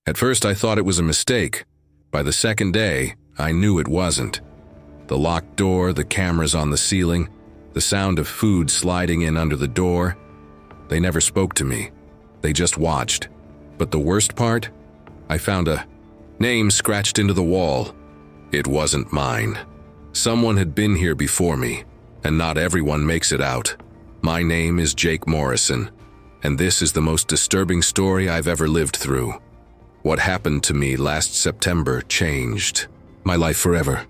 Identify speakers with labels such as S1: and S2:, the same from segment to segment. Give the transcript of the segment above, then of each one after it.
S1: At first I thought it was a mistake. By the second day, I knew it wasn't. The locked door, the cameras on the ceiling, the sound of food sliding in under the door. They never spoke to me. They just watched. But the worst part? I found a name scratched into the wall. It wasn't mine. Someone had been here before me, and not everyone makes it out. My name is Jake Morrison, and this is the most disturbing story I've ever lived through. What happened to me last September changed my life forever.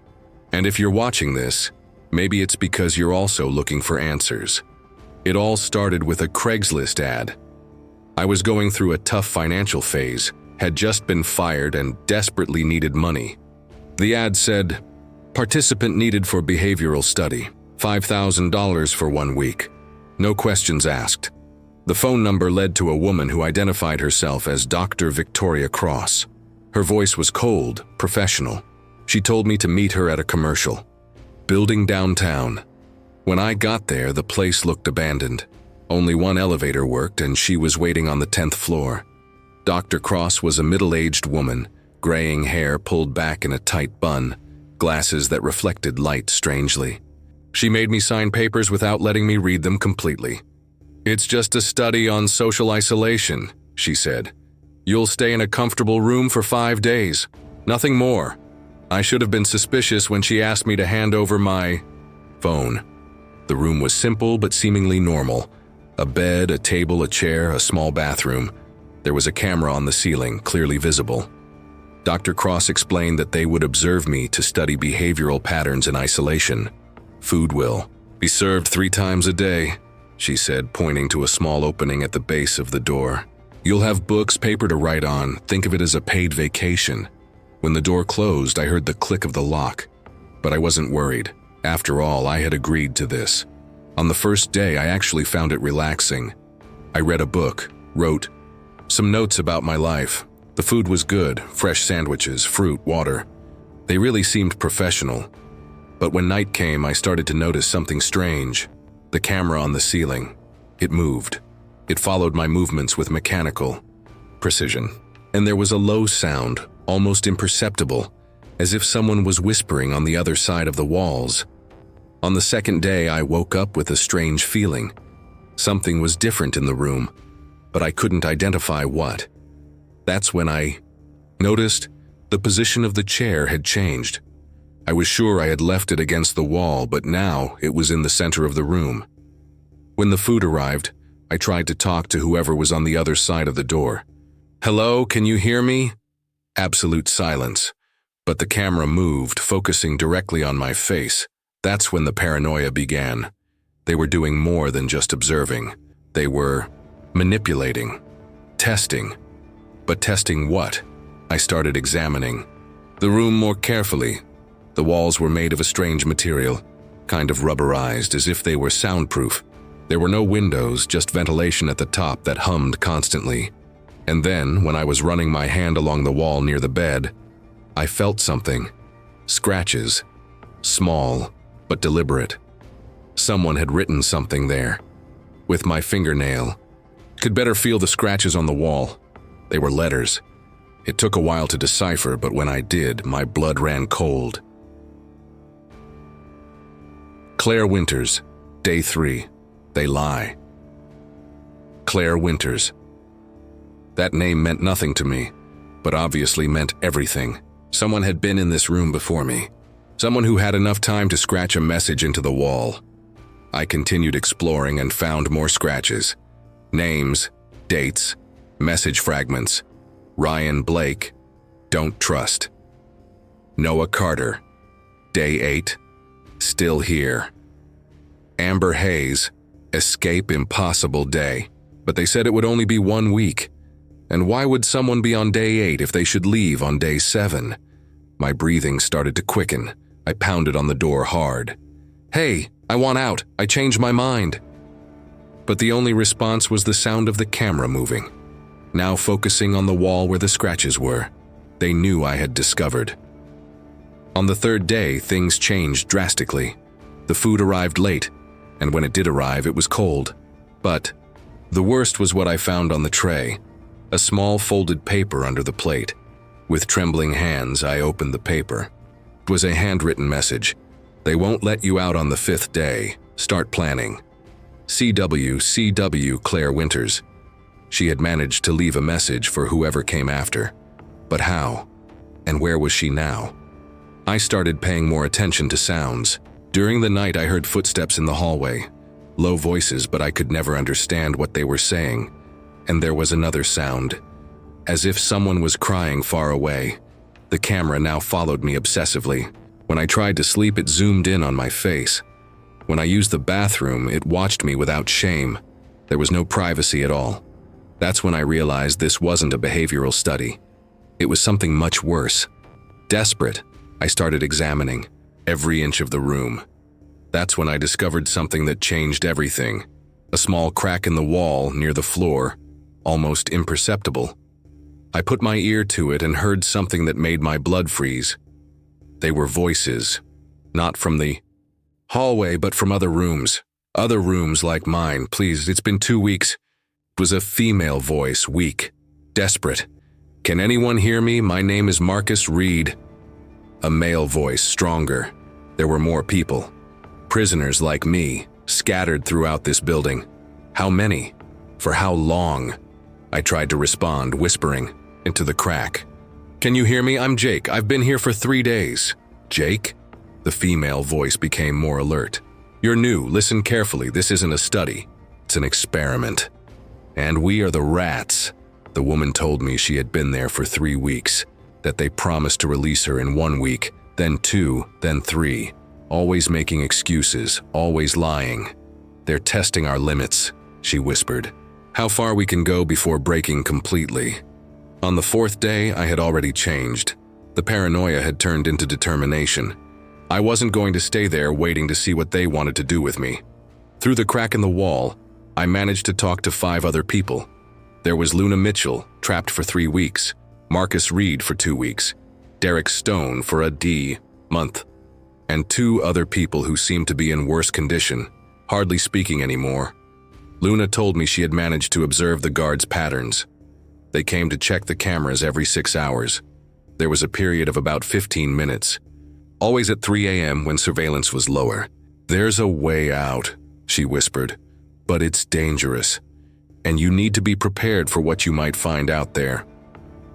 S1: And if you're watching this, maybe it's because you're also looking for answers. It all started with a Craigslist ad. I was going through a tough financial phase, had just been fired and desperately needed money. The ad said, "Participant needed for behavioral study, $5,000 for 1 week. No questions asked." The phone number led to a woman who identified herself as Dr. Victoria Cross. Her voice was cold, professional. She told me to meet her at a commercial building downtown. When I got there, the place looked abandoned. Only one elevator worked, and she was waiting on the 10th floor. Dr. Cross was a middle-aged woman, graying hair pulled back in a tight bun, glasses that reflected light strangely. She made me sign papers without letting me read them completely. "It's just a study on social isolation," she said. "You'll stay in a comfortable room for 5 days. Nothing more." I should have been suspicious when she asked me to hand over my phone. The room was simple but seemingly normal. A bed, a table, a chair, a small bathroom. There was a camera on the ceiling, clearly visible. Dr. Cross explained that they would observe me to study behavioral patterns in isolation. "Food will be served 3 times a day," she said, pointing to a small opening at the base of the door. "You'll have books, paper to write on. Think of it as a paid vacation." When the door closed, I heard the click of the lock. But I wasn't worried. After all, I had agreed to this. On the first day, I actually found it relaxing. I read a book, wrote some notes about my life. The food was good, fresh sandwiches, fruit, water. They really seemed professional. But when night came, I started to notice something strange. The camera on the ceiling. It moved. It followed my movements with mechanical precision. And there was a low sound, almost imperceptible, as if someone was whispering on the other side of the walls. On the second day, I woke up with a strange feeling. Something was different in the room, but I couldn't identify what. That's when I noticed the position of the chair had changed. I was sure I had left it against the wall, but now it was in the center of the room. When the food arrived, I tried to talk to whoever was on the other side of the door. "Hello, can you hear me?" Absolute silence. But the camera moved, focusing directly on my face. That's when the paranoia began. They were doing more than just observing. They were manipulating, testing. But testing what? I started examining the room more carefully. The walls were made of a strange material, kind of rubberized, as if they were soundproof. There were no windows, just ventilation at the top that hummed constantly. And then, when I was running my hand along the wall near the bed, I felt something. Scratches. Small, but deliberate. Someone had written something there. With my fingernail. Could better feel the scratches on the wall. They were letters. It took a while to decipher, but when I did, my blood ran cold. Claire Winters, Day 3. They lie. Claire Winters. That name meant nothing to me, but obviously meant everything. Someone had been in this room before me. Someone who had enough time to scratch a message into the wall. I continued exploring and found more scratches. Names, dates, message fragments. Ryan Blake, don't trust. Noah Carter, Day 8, still here. Amber Hayes, escape impossible day. But they said it would only be 1 week. And why would someone be on Day 8 if they should leave on Day 7? My breathing started to quicken. I pounded on the door hard. "Hey, I want out. I changed my mind." But the only response was the sound of the camera moving, now focusing on the wall where the scratches were. They knew I had discovered. On the 3rd day, things changed drastically. The food arrived late, and when it did arrive, it was cold. But the worst was what I found on the tray. a small folded paper under the plate. With trembling hands, I opened the paper. It was a handwritten message. "They won't let you out on the 5th day. Start planning. CW Claire Winters." She had managed to leave a message for whoever came after. But how? And where was she now? I started paying more attention to sounds. During the night, I heard footsteps in the hallway. Low voices, but I could never understand what they were saying. And there was another sound, as if someone was crying far away. The camera now followed me obsessively. When I tried to sleep, it zoomed in on my face. When I used the bathroom, it watched me without shame. There was no privacy at all. That's when I realized this wasn't a behavioral study. It was something much worse. Desperate, I started examining every inch of the room. That's when I discovered something that changed everything. A small crack in the wall near the floor, almost imperceptible. I put my ear to it and heard something that made my blood freeze. They were voices, not from the hallway, but from other rooms. Other rooms like mine. "Please, it's been 2 weeks." It was a female voice, weak, desperate. "Can anyone hear me? My name is Marcus Reed." A male voice, stronger. There were more people. Prisoners like me, scattered throughout this building. How many? For how long? I tried to respond, whispering into the crack. "Can you hear me? I'm Jake. I've been here for 3 days." "Jake?" The female voice became more alert. "You're new. Listen carefully. This isn't a study. It's an experiment. And we are the rats." The woman told me she had been there for 3 weeks, that they promised to release her in 1 week, then 2, then 3. Always making excuses, always lying. "They're testing our limits," she whispered. "How far we can go before breaking completely." On the 4th day, I had already changed. The paranoia had turned into determination. I wasn't going to stay there waiting to see what they wanted to do with me. Through the crack in the wall, I managed to talk to 5 other people. There was Luna Mitchell, trapped for 3 weeks, Marcus Reed for 2 weeks, Derek Stone for a month, and 2 other people who seemed to be in worse condition, hardly speaking anymore. Luna told me she had managed to observe the guards' patterns. They came to check the cameras every 6 hours. There was a period of about 15 minutes, always at 3 a.m. when surveillance was lower. "There's a way out," she whispered, "but it's dangerous, and you need to be prepared for what you might find out there."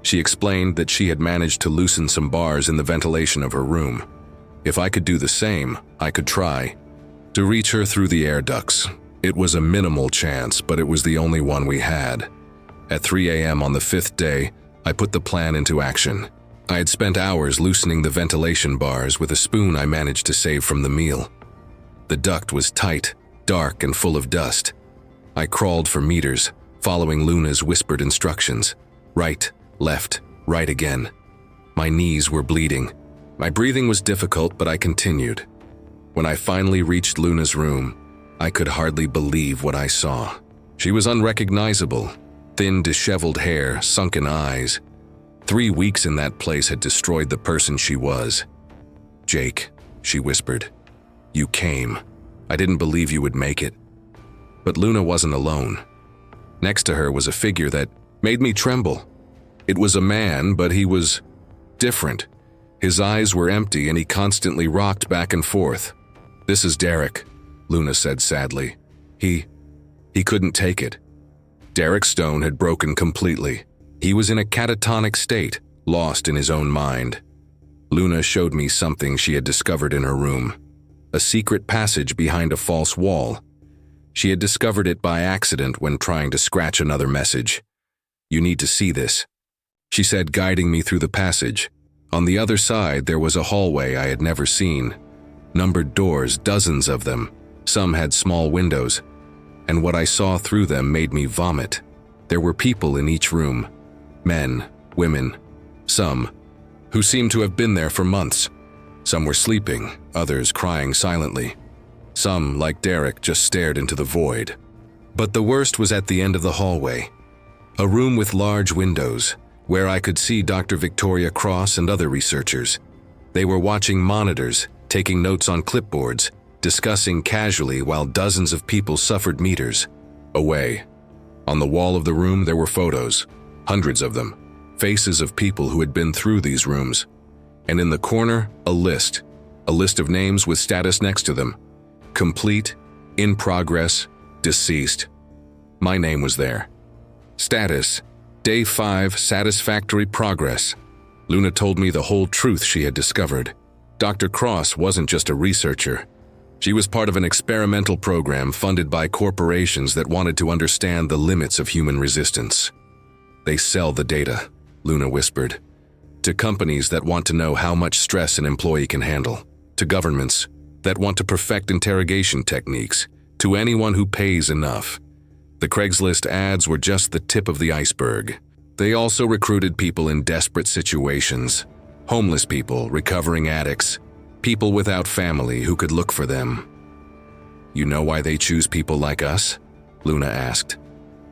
S1: She explained that she had managed to loosen some bars in the ventilation of her room. If I could do the same, I could try to reach her through the air ducts. It was a minimal chance, but it was the only one we had. At 3 a.m. on the 5th day, I put the plan into action. I had spent hours loosening the ventilation bars with a spoon I managed to save from the meal. The duct was tight, dark, and full of dust. I crawled for meters, following Luna's whispered instructions. Right, left, right again. My knees were bleeding. My breathing was difficult, but I continued. When I finally reached Luna's room, I could hardly believe what I saw. She was unrecognizable. Thin, disheveled hair, sunken eyes. 3 weeks in that place had destroyed the person she was. "Jake," she whispered, "you came. I didn't believe you would make it." But Luna wasn't alone. Next to her was a figure that made me tremble. It was a man, but he was different. His eyes were empty and he constantly rocked back and forth. "This is Derek," Luna said sadly. He couldn't take it. Derek Stone had broken completely. He was in a catatonic state, lost in his own mind. Luna showed me something she had discovered in her room. A secret passage behind a false wall. She had discovered it by accident when trying to scratch another message. "You need to see this," she said, guiding me through the passage. On the other side, there was a hallway I had never seen. Numbered doors, dozens of them. Some had small windows, and what I saw through them made me vomit. There were people in each room. Men, women, some who seemed to have been there for months. Some were sleeping, others crying silently. Some, like Derek, just stared into the void. But the worst was at the end of the hallway. A room with large windows, where I could see Dr. Victoria Cross and other researchers. They were watching monitors, taking notes on clipboards, discussing casually while dozens of people suffered meters away. On the wall of the room there were photos. hundreds of them, faces of people who had been through these rooms. And in the corner, a list of names with status next to them. Complete, in progress, deceased. My name was there. Status, Day 5, satisfactory progress. Luna told me the whole truth she had discovered. Dr. Cross wasn't just a researcher. She was part of an experimental program funded by corporations that wanted to understand the limits of human resistance. They sell the data, Luna whispered, to companies that want to know how much stress an employee can handle, to governments that want to perfect interrogation techniques, to anyone who pays enough. The Craigslist ads were just the tip of the iceberg. They also recruited people in desperate situations, homeless people, recovering addicts, people without family who could look for them. You know why they choose people like us? Luna asked.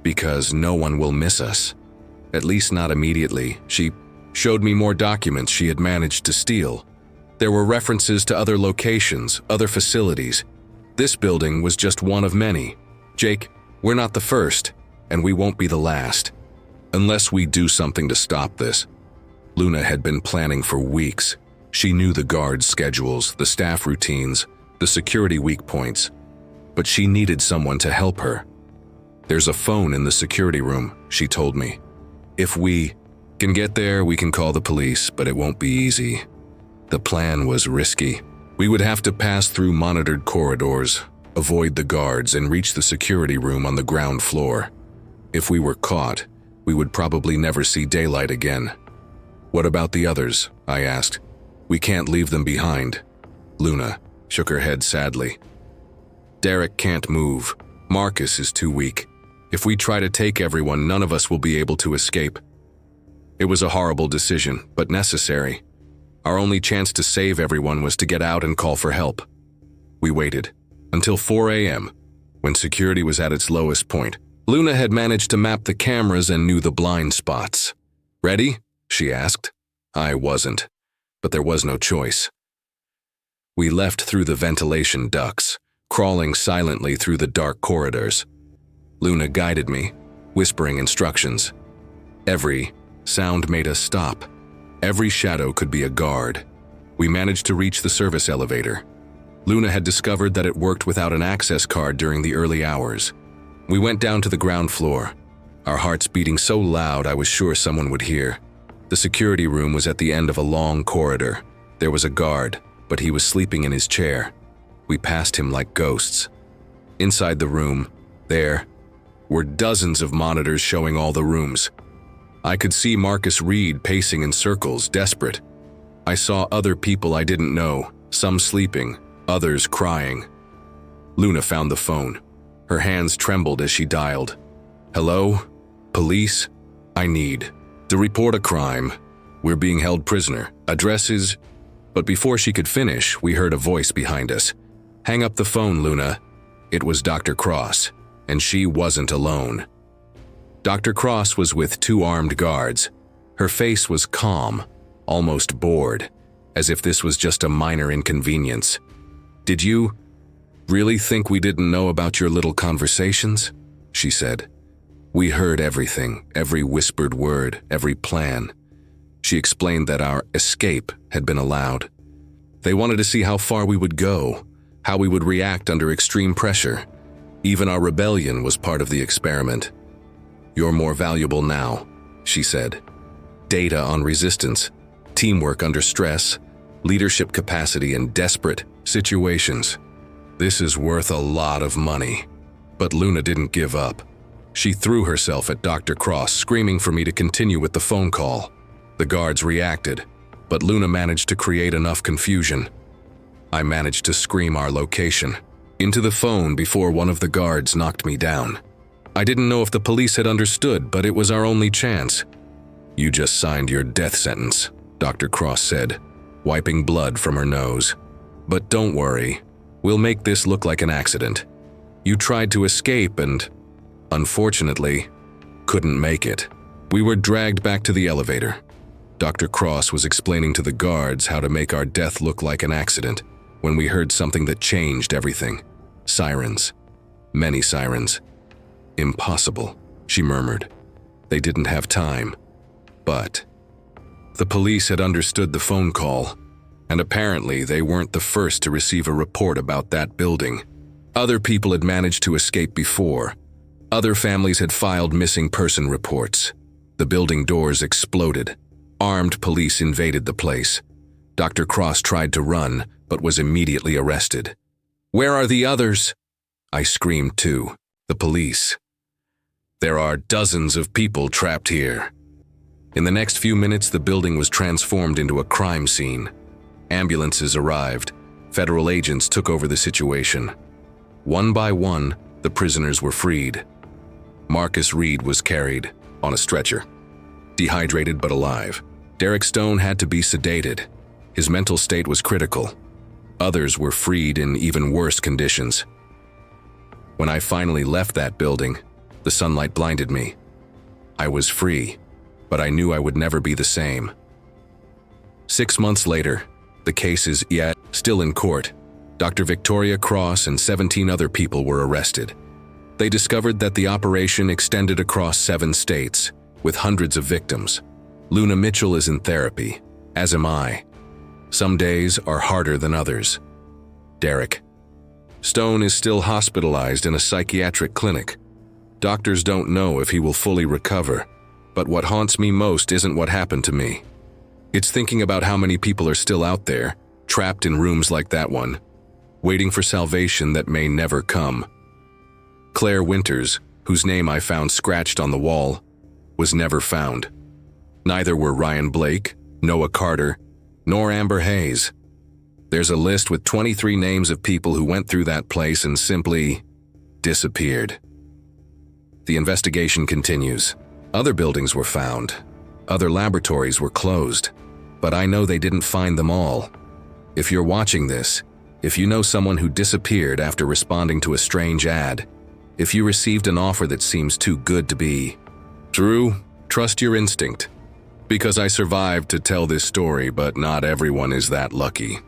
S1: Because no one will miss us. At least not immediately. She showed me more documents she had managed to steal. There were references to other locations, other facilities. This building was just one of many. Jake, we're not the first, and we won't be the last. Unless we do something to stop this. Luna had been planning for weeks. She knew the guards' schedules, the staff routines, the security weak points. But she needed someone to help her. There's a phone in the security room, she told me. If we can get there, we can call the police, but it won't be easy. The plan was risky. We would have to pass through monitored corridors, avoid the guards, and reach the security room on the ground floor. If we were caught, we would probably never see daylight again. What about the others? I asked. We can't leave them behind. Luna shook her head sadly. Derek can't move. Marcus is too weak. If we try to take everyone, none of us will be able to escape. It was a horrible decision, but necessary. Our only chance to save everyone was to get out and call for help. We waited until 4 a.m., when security was at its lowest point. Luna had managed to map the cameras and knew the blind spots. Ready? She asked. I wasn't, but there was no choice. We left through the ventilation ducts, crawling silently through the dark corridors. Luna guided me, whispering instructions. Every sound made us stop. Every shadow could be a guard. We managed to reach the service elevator. Luna had discovered that it worked without an access card during the early hours. We went down to the ground floor, our hearts beating so loud I was sure someone would hear. The security room was at the end of a long corridor. There was a guard, but he was sleeping in his chair. We passed him like ghosts. Inside the room, there were dozens of monitors showing all the rooms. I could see Marcus Reed pacing in circles, desperate. I saw other people I didn't know, some sleeping, others crying. Luna found the phone. Her hands trembled as she dialed. Hello? Police? I need to report a crime. We're being held prisoner. Addresses? But before she could finish, we heard a voice behind us. Hang up the phone, Luna. It was Dr. Cross, and she wasn't alone. Dr. Cross was with 2 armed guards. Her face was calm, almost bored, as if this was just a minor inconvenience. Did you really think we didn't know about your little conversations? She said. We heard everything, every whispered word, every plan. She explained that our escape had been allowed. They wanted to see how far we would go, how we would react under extreme pressure. Even our rebellion was part of the experiment. You're more valuable now, she said. Data on resistance, teamwork under stress, leadership capacity in desperate situations. This is worth a lot of money. But Luna didn't give up. She threw herself at Dr. Cross, screaming for me to continue with the phone call. The guards reacted, but Luna managed to create enough confusion. I managed to scream our location into the phone before one of the guards knocked me down. I didn't know if the police had understood, but it was our only chance. You just signed your death sentence, Dr. Cross said, wiping blood from her nose. But don't worry, we'll make this look like an accident. You tried to escape and, unfortunately, couldn't make it. We were dragged back to the elevator. Dr. Cross was explaining to the guards how to make our death look like an accident when we heard something that changed everything. Sirens. Many sirens. Impossible, she murmured. They didn't have time. But the police had understood the phone call, and apparently they weren't the first to receive a report about that building. Other people had managed to escape before. Other families had filed missing person reports. The building doors exploded. Armed police invaded the place. Dr. Cross tried to run, but was immediately arrested. "Where are the others?" I screamed too. "The police. There are dozens of people trapped here." In the next few minutes, the building was transformed into a crime scene. Ambulances arrived. Federal agents took over the situation. One by one, the prisoners were freed. Marcus Reed was carried on a stretcher, dehydrated but alive. Derek Stone had to be sedated. His mental state was critical. Others were freed in even worse conditions. When I finally left that building, the sunlight blinded me. I was free, but I knew I would never be the same. 6 months later, the case is yet still in court. Dr. Victoria Cross and 17 other people were arrested. They discovered that the operation extended across 7 states, with hundreds of victims. Luna Mitchell is in therapy, as am I. Some days are harder than others. Derek Stone is still hospitalized in a psychiatric clinic. Doctors don't know if he will fully recover, but what haunts me most isn't what happened to me. It's thinking about how many people are still out there, trapped in rooms like that one, waiting for salvation that may never come. Claire Winters, whose name I found scratched on the wall, was never found. Neither were Ryan Blake, Noah Carter, nor Amber Hayes. There's a list with 23 names of people who went through that place and simply disappeared. The investigation continues. Other buildings were found. Other laboratories were closed. But I know they didn't find them all. If you're watching this, if you know someone who disappeared after responding to a strange ad, if you received an offer that seems too good to be true, trust your instinct. Because I survived to tell this story, but not everyone is that lucky.